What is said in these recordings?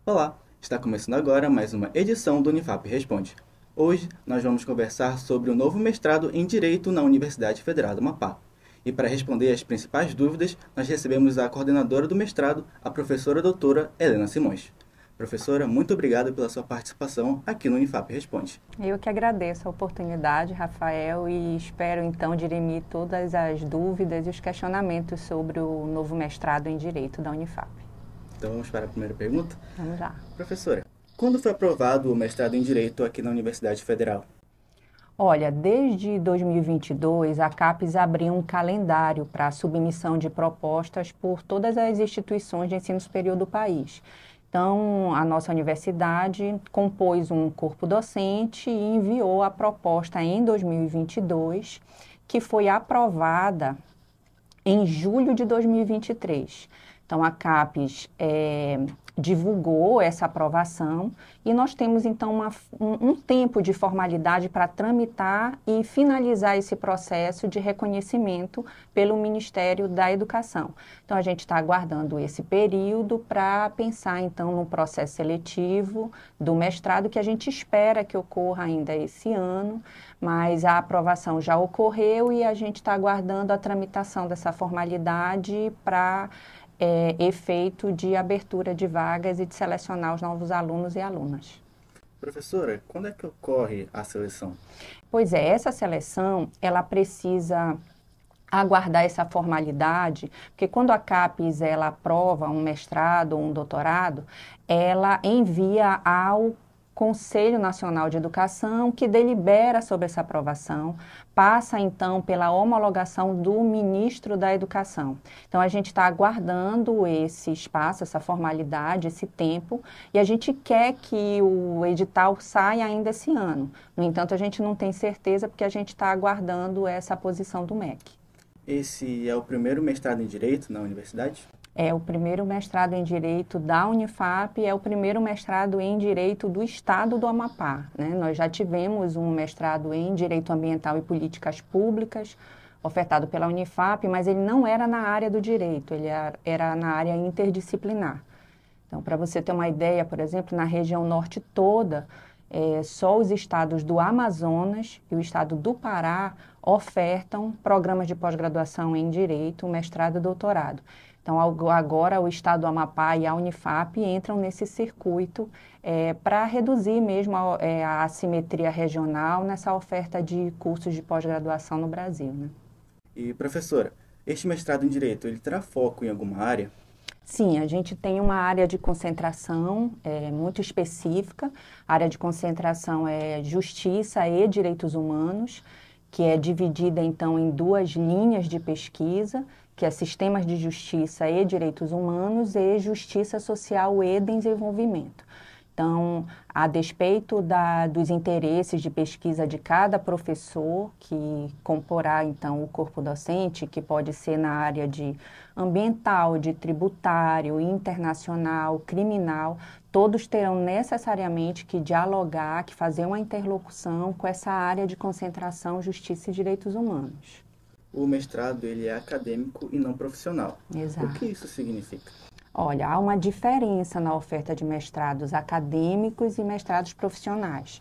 Olá, está começando agora mais uma edição do Unifap Responde. Hoje nós vamos conversar sobre o novo mestrado em Direito na Universidade Federal do Amapá. E para responder as principais dúvidas, nós recebemos a coordenadora do mestrado, a professora doutora Helena Simões. Professora, muito obrigado pela sua participação aqui no Unifap Responde. Eu que agradeço a oportunidade, Rafael, e espero então dirimir todas as dúvidas e os questionamentos sobre o novo mestrado em Direito da Unifap. Então vamos para a primeira pergunta. Vamos lá. Professora, quando foi aprovado o mestrado em Direito aqui na Universidade Federal? Olha, desde 2022, a CAPES abriu um calendário para a submissão de propostas por todas as instituições de ensino superior do país. Então, a nossa universidade compôs um corpo docente e enviou a proposta em 2022, que foi aprovada em julho de 2023. Então, a CAPES divulgou essa aprovação e nós temos, então, um tempo de formalidade para tramitar e finalizar esse processo de reconhecimento pelo Ministério da Educação. Então, a gente está aguardando esse período para pensar, então, no processo seletivo do mestrado, que a gente espera que ocorra ainda esse ano, mas a aprovação já ocorreu e a gente está aguardando a tramitação dessa formalidade para efeito de abertura de vagas e de selecionar os novos alunos e alunas. Professora, quando é que ocorre a seleção? Pois é, essa seleção, ela precisa aguardar essa formalidade, porque quando a CAPES ela aprova um mestrado ou um doutorado, ela envia ao Conselho Nacional de Educação, que delibera sobre essa aprovação, passa então pela homologação do ministro da Educação. Então a gente está aguardando esse espaço, essa formalidade, esse tempo, e a gente quer que o edital saia ainda esse ano. No entanto, a gente não tem certeza porque a gente está aguardando essa posição do MEC. Esse é o primeiro mestrado em Direito na universidade? É o primeiro mestrado em Direito da Unifap, é o primeiro mestrado em Direito do Estado do Amapá, né? Nós já tivemos um mestrado em Direito Ambiental e Políticas Públicas, ofertado pela Unifap, mas ele não era na área do direito, ele era na área interdisciplinar. Então, para você ter uma ideia, por exemplo, na região norte toda, só os estados do Amazonas e o estado do Pará ofertam programas de pós-graduação em Direito, mestrado e doutorado. Então, agora o estado do Amapá e a Unifap entram nesse circuito para reduzir mesmo a assimetria regional nessa oferta de cursos de pós-graduação no Brasil, né? E, professora, este mestrado em Direito, ele terá foco em alguma área? Sim, a gente tem uma área de concentração muito específica. A área de concentração é Justiça e Direitos Humanos, que é dividida, então, em duas linhas de pesquisa, que é Sistemas de Justiça e Direitos Humanos e Justiça Social e Desenvolvimento. Então, a despeito dos interesses de pesquisa de cada professor, que comporá, então, o corpo docente, que pode ser na área de ambiental, de tributário, internacional, criminal, todos terão necessariamente que dialogar, que fazer uma interlocução com essa área de concentração, justiça e direitos humanos. O mestrado, ele é acadêmico e não profissional. O Exato. que isso significa? Olha, há uma diferença na oferta de mestrados acadêmicos e mestrados profissionais.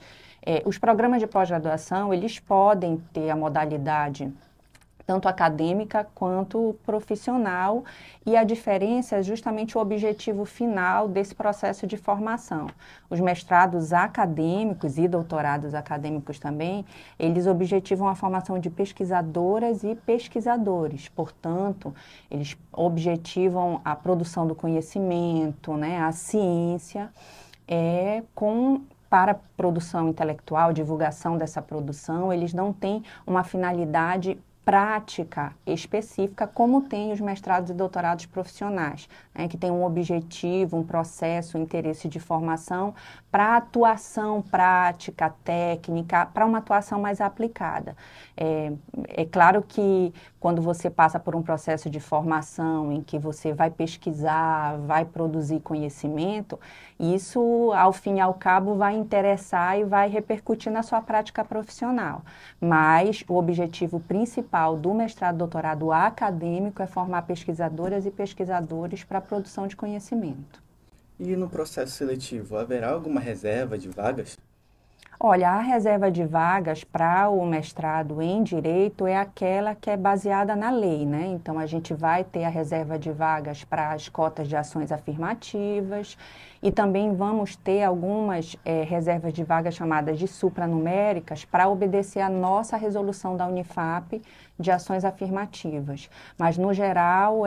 Os programas de pós-graduação, eles podem ter a modalidade tanto acadêmica quanto profissional, e a diferença é justamente o objetivo final desse processo de formação. Os mestrados acadêmicos e doutorados acadêmicos também, eles objetivam a formação de pesquisadoras e pesquisadores, portanto, eles objetivam a produção do conhecimento, né, a ciência, para produção intelectual, divulgação dessa produção, eles não têm uma finalidade prática específica, como tem os mestrados e doutorados profissionais, né, que tem um objetivo, um processo, um interesse de formação para atuação prática, técnica, para uma atuação mais aplicada. É claro que quando você passa por um processo de formação em que você vai pesquisar, vai produzir conhecimento, isso, ao fim e ao cabo, vai interessar e vai repercutir na sua prática profissional. Mas o objetivo principal do mestrado e doutorado acadêmico é formar pesquisadoras e pesquisadores para a produção de conhecimento. E no processo seletivo, haverá alguma reserva de vagas? Olha, a reserva de vagas para o mestrado em Direito é aquela que é baseada na lei, né? Então, a gente vai ter a reserva de vagas para as cotas de ações afirmativas e também vamos ter algumas reservas de vagas chamadas de supranuméricas para obedecer à nossa resolução da Unifap de ações afirmativas. Mas, no geral,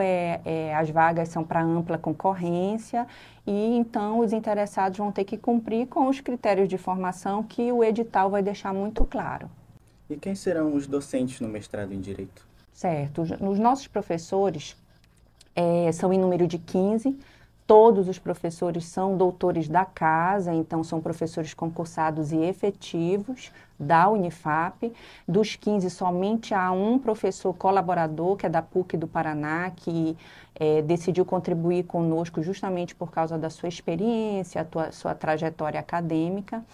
as vagas são para ampla concorrência e, então, os interessados vão ter que cumprir com os critérios de formação que o edital vai deixar muito claro. E quem serão os docentes no mestrado em Direito? Certo. Os nossos professores são em número de 15. Todos os professores são doutores da casa, então são professores concursados e efetivos da Unifap. Dos 15, somente há um professor colaborador, que é da PUC do Paraná, que decidiu contribuir conosco justamente por causa da sua experiência, sua trajetória acadêmica.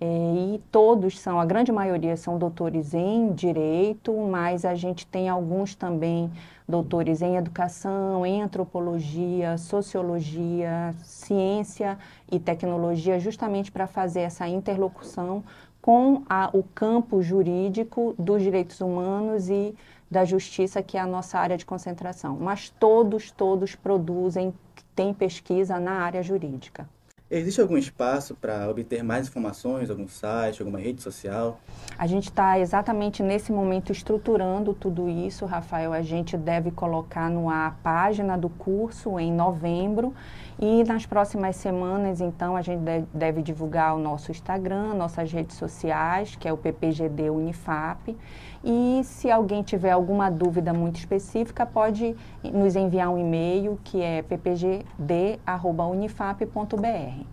E todos são, a grande maioria são doutores em Direito, mas a gente tem alguns também doutores em Educação, em Antropologia, Sociologia, Ciência e Tecnologia, justamente para fazer essa interlocução com o campo jurídico dos direitos humanos e da justiça, que é a nossa área de concentração. Mas todos produzem, têm pesquisa na área jurídica. Existe algum espaço para obter mais informações, algum site, alguma rede social? A gente está exatamente nesse momento estruturando tudo isso, Rafael. A gente deve colocar no ar a página do curso em novembro e nas próximas semanas, então, a gente deve divulgar o nosso Instagram, nossas redes sociais, que é o PPGD Unifap. E se alguém tiver alguma dúvida muito específica, pode nos enviar um e-mail, que é ppgd@unifap.br.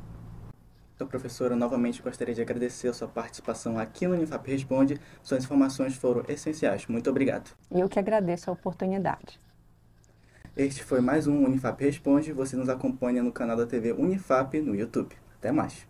Então, professora, novamente gostaria de agradecer a sua participação aqui no Unifap Responde. Suas informações foram essenciais. Muito obrigado. Eu que agradeço a oportunidade. Este foi mais um Unifap Responde. Você nos acompanha no canal da TV Unifap no YouTube. Até mais.